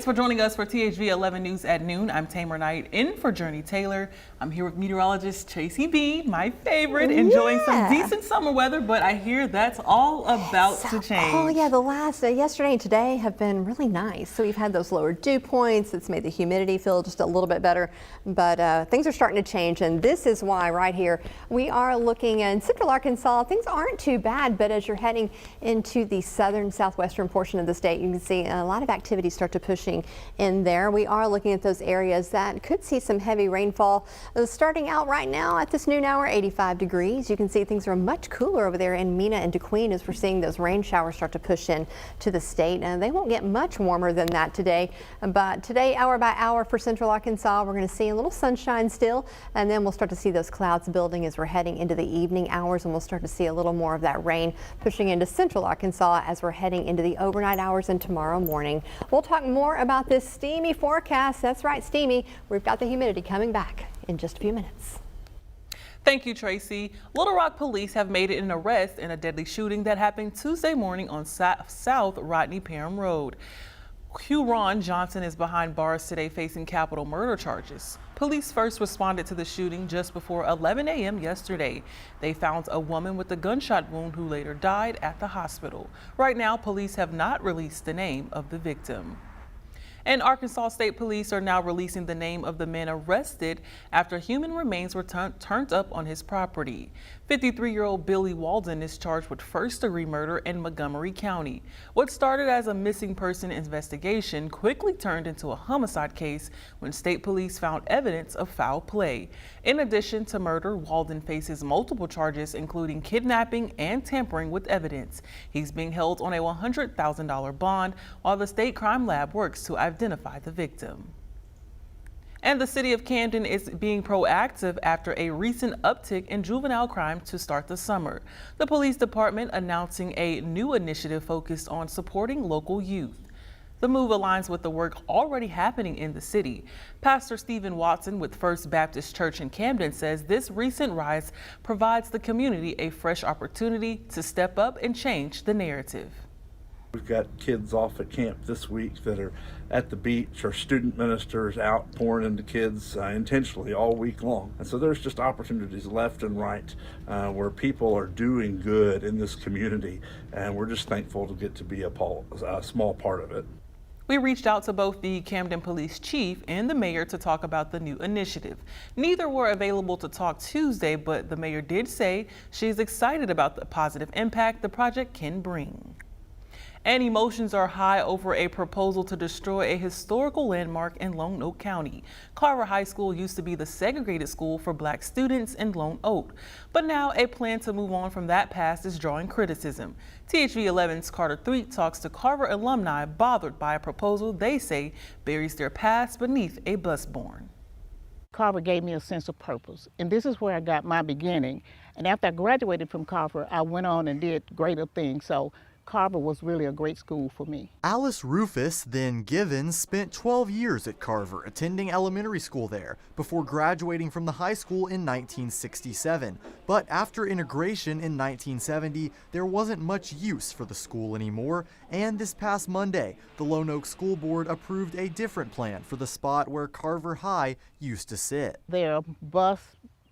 Thanks for joining us for THV 11 News at noon. I'm Tamer Knight in for Journey Taylor. I'm here with meteorologist Tracy B, my favorite, enjoying some decent summer weather, but I hear that's all about to change. Oh yeah, the last yesterday and today have been really nice. So we've had those lower dew points. It's made the humidity feel just a little bit better, but things are starting to change, and this is why right here we are looking in central Arkansas. Things aren't too bad, but as you're heading into the southern southwestern portion of the state, you can see a lot of activity start to pushing in there. We are looking at those areas that could see some heavy rainfall. Starting out right now at this noon hour, 85 degrees. You can see things are much cooler over there in Mena and DeQueen as we're seeing those rain showers start to push in to the state. And they won't get much warmer than that today, but today, hour by hour for central Arkansas, we're going to see a little sunshine still, and then we'll start to see those clouds building as we're heading into the evening hours, and we'll start to see a little more of that rain pushing into central Arkansas as we're heading into the overnight hours and tomorrow morning. We'll talk more about this steamy forecast. That's right, steamy. We've got the humidity coming back in just a few minutes. Thank you, Tracy. Little Rock police have made an arrest in a deadly shooting that happened Tuesday morning on South Rodney Parham Road. Huron Johnson is behind bars today facing capital murder charges. Police first responded to the shooting just before 11 a.m. yesterday. They found a woman with a gunshot wound who later died at the hospital. Right now, police have not released the name of the victim. And Arkansas State Police are now releasing the name of the man arrested after human remains were turned up on his property. 53-year-old Billy Walden is charged with first-degree murder in Montgomery County. What started as a missing person investigation quickly turned into a homicide case when state police found evidence of foul play. In addition to murder, Walden faces multiple charges, including kidnapping and tampering with evidence. He's being held on a $100,000 bond while the state crime lab works to identify the victim. And the city of Camden is being proactive after a recent uptick in juvenile crime to start the summer. The police department announcing a new initiative focused on supporting local youth. The move aligns with the work already happening in the city. Pastor Stephen Watson with First Baptist Church in Camden says this recent rise provides the community a fresh opportunity to step up and change the narrative. We've got kids off at camp this week that are at the beach, or student ministers out pouring into kids intentionally all week long. And so there's just opportunities left and right where people are doing good in this community, and we're just thankful to get to be a small part of it. We reached out to both the Camden Police Chief and the Mayor to talk about the new initiative. Neither were available to talk Tuesday, but the Mayor did say she's excited about the positive impact the project can bring. And emotions are high over a proposal to destroy a historical landmark in Lone Oak County. Carver High School used to be the segregated school for black students in Lone Oak, but now a plan to move on from that past is drawing criticism. THV 11's Carter Threet talks to Carver alumni bothered by a proposal they say buries their past beneath a bus barn. Carver gave me a sense of purpose, and this is where I got my beginning. And after I graduated from Carver, I went on and did greater things. So Carver was really a great school for me. Alice Rufus, then Givens, spent 12 years at Carver, attending elementary school there, before graduating from the high school in 1967. But after integration in 1970, there wasn't much use for the school anymore, and this past Monday, the Lone Oak School Board approved a different plan for the spot where Carver High used to sit. Their bus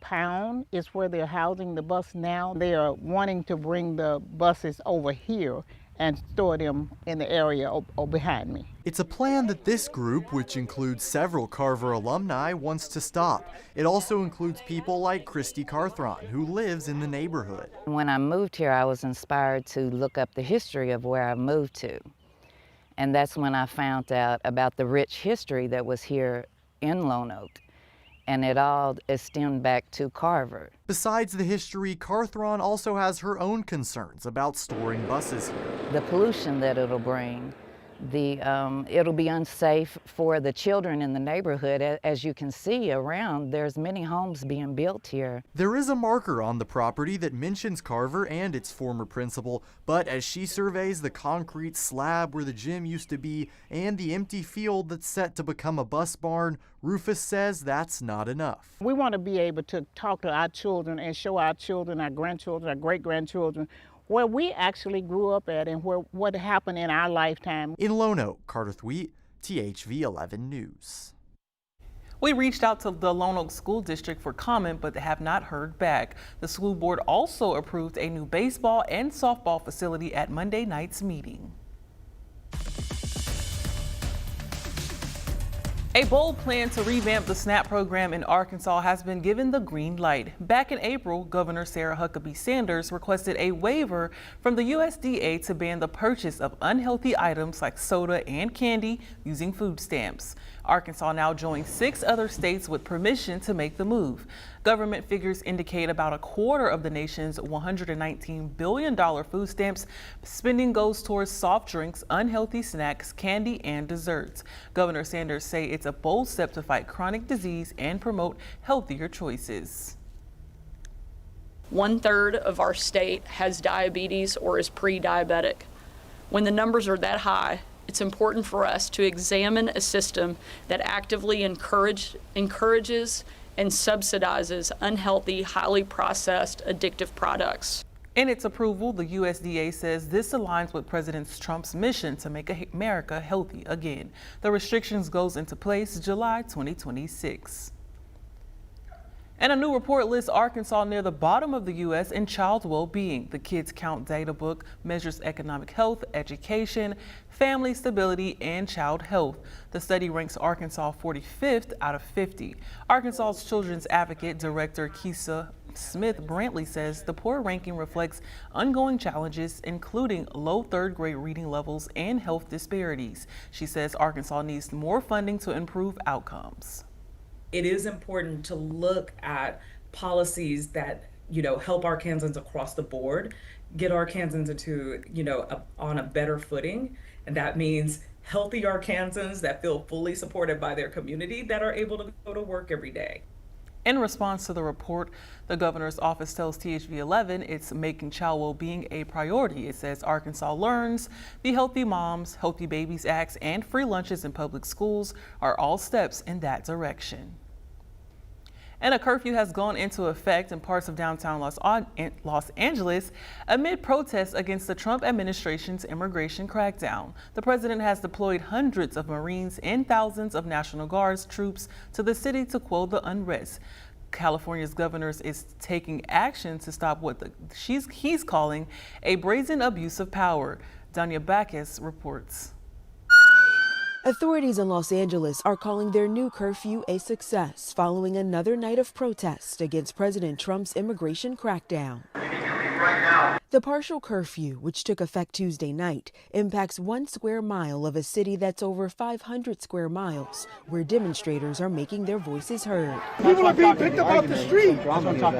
pound is where they're housing the bus now. They are wanting to bring the buses over here and store them in the area or behind me. It's a plan that this group, which includes several Carver alumni, wants to stop. It also includes people like Christy Carthron, who lives in the neighborhood. When I moved here, I was inspired to look up the history of where I moved to. And that's when I found out about the rich history that was here in Lone Oak. And it all is stemmed back to Carver. Besides the history, Carthron also has her own concerns about storing buses here. The pollution that it'll bring, it'll be unsafe for the children in the neighborhood. As you can see around, there's many homes being built here. There is a marker on the property that mentions Carver and its former principal, but as she surveys the concrete slab where the gym used to be and the empty field that's set to become a bus barn, Rufus says that's not enough. We want to be able to talk to our children and show our children, our grandchildren, our great-grandchildren where we actually grew up at and what happened in our lifetime. In Lone Oak, Carter Thweet, THV 11 News. We reached out to the Lone Oak School District for comment, but have not heard back. The school board also approved a new baseball and softball facility at Monday night's meeting. A bold plan to revamp the SNAP program in Arkansas has been given the green light. Back in April, Governor Sarah Huckabee Sanders requested a waiver from the USDA to ban the purchase of unhealthy items like soda and candy using food stamps. Arkansas now joins 6 other states with permission to make the move. Government figures indicate about a quarter of the nation's $119 billion food stamps spending goes towards soft drinks, unhealthy snacks, candy, and desserts. Governor Sanders say it's a bold step to fight chronic disease and promote healthier choices. 1/3 of our state has diabetes or is pre-diabetic. When the numbers are that high, it's important for us to examine a system that actively encourages and subsidizes unhealthy, highly processed, addictive products. In its approval, the USDA says this aligns with President Trump's mission to make America healthy again. The restrictions goes into place July 2026. And a new report lists Arkansas near the bottom of the U.S. in child well-being. The Kids Count data book measures economic health, education, family stability, and child health. The study ranks Arkansas 45th out of 50. Arkansas's Children's Advocate Director Keisa Smith-Brantley says the poor ranking reflects ongoing challenges, including low 3rd grade reading levels and health disparities. She says Arkansas needs more funding to improve outcomes. It is important to look at policies that, help Arkansans across the board, get Arkansans into, on a better footing. And that means healthy Arkansans that feel fully supported by their community, that are able to go to work every day. In response to the report, the governor's office tells THV 11 it's making child well-being a priority. It says Arkansas Learns, the Healthy Moms, Healthy Babies Acts, and free lunches in public schools are all steps in that direction. And a curfew has gone into effect in parts of downtown Los Angeles amid protests against the Trump administration's immigration crackdown. The president has deployed hundreds of Marines and thousands of National Guard troops to the city to quell the unrest. California's governor is taking action to stop what he's calling a brazen abuse of power. Danya Backus reports. Authorities in Los Angeles are calling their new curfew a success following another night of protest against President Trump's immigration crackdown. The partial curfew, which took effect Tuesday night, impacts 1 square mile of a city that's over 500 square miles, where demonstrators are making their voices heard. People are being picked up off the street.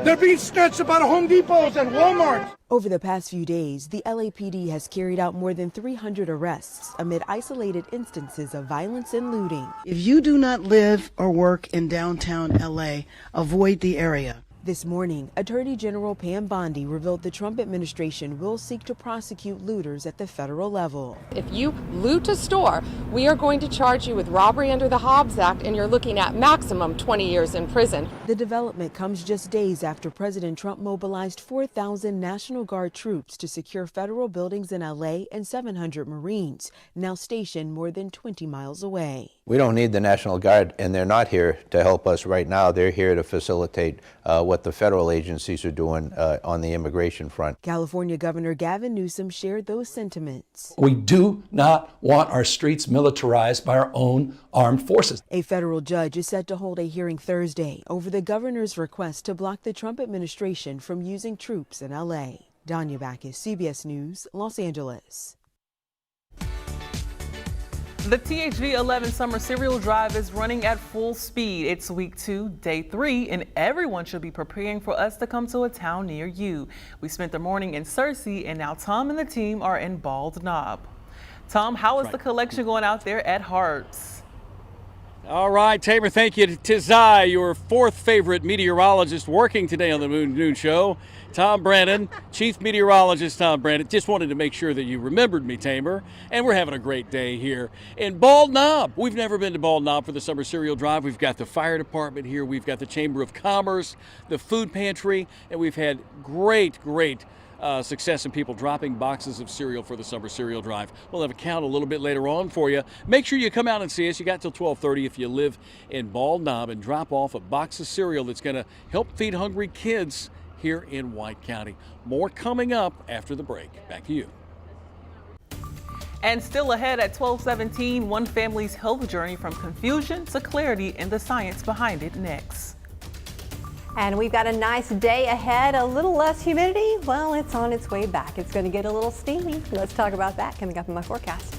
They're being snatched up out of Home Depots and Walmarts. Over the past few days, the LAPD has carried out more than 300 arrests amid isolated instances of violence and looting. If you do not live or work in downtown LA, avoid the area. This morning, Attorney General Pam Bondi revealed the Trump administration will seek to prosecute looters at the federal level. If you loot a store, we are going to charge you with robbery under the Hobbs Act, and you're looking at maximum 20 years in prison. The development comes just days after President Trump mobilized 4,000 National Guard troops to secure federal buildings in LA and 700 Marines, now stationed more than 20 miles away. We don't need the National Guard, and they're not here to help us right now. They're here to facilitate what the federal agencies are doing on the immigration front. California Governor Gavin Newsom shared those sentiments. We do not want our streets militarized by our own armed forces. A federal judge is set to hold a hearing Thursday over the governor's request to block the Trump administration from using troops in LA. Danya Backus, CBS News, Los Angeles. The THV 11 Summer Cereal Drive is running at full speed. It's week 2, day 3, and everyone should be preparing for us to come to a town near you. We spent the morning in Searcy, and now Tom and the team are in Bald Knob. Tom, how is the collection going out there at Harps? All right, Tamer, thank you. Tis I, your 4th favorite meteorologist working today on the Noon Show. Tom Brandon, Chief Meteorologist Tom Brandon. Just wanted to make sure that you remembered me, Tamer. And we're having a great day here in Bald Knob. We've never been to Bald Knob for the Summer Cereal Drive. We've got the fire department here. We've got the Chamber of Commerce, the food pantry, and we've had great success in people dropping boxes of cereal for the summer cereal drive. We'll have a count a little bit later on for you. Make sure you come out and see us. You got till 12:30 if you live in Bald Knob, and drop off a box of cereal that's going to help feed hungry kids here in White County. More coming up after the break. Back to you. And still ahead at 12:17, one family's health journey from confusion to clarity and the science behind it next. And we've got a nice day ahead, a little less humidity. Well, it's on its way back. It's going to get a little steamy. Let's talk about that coming up in my forecast.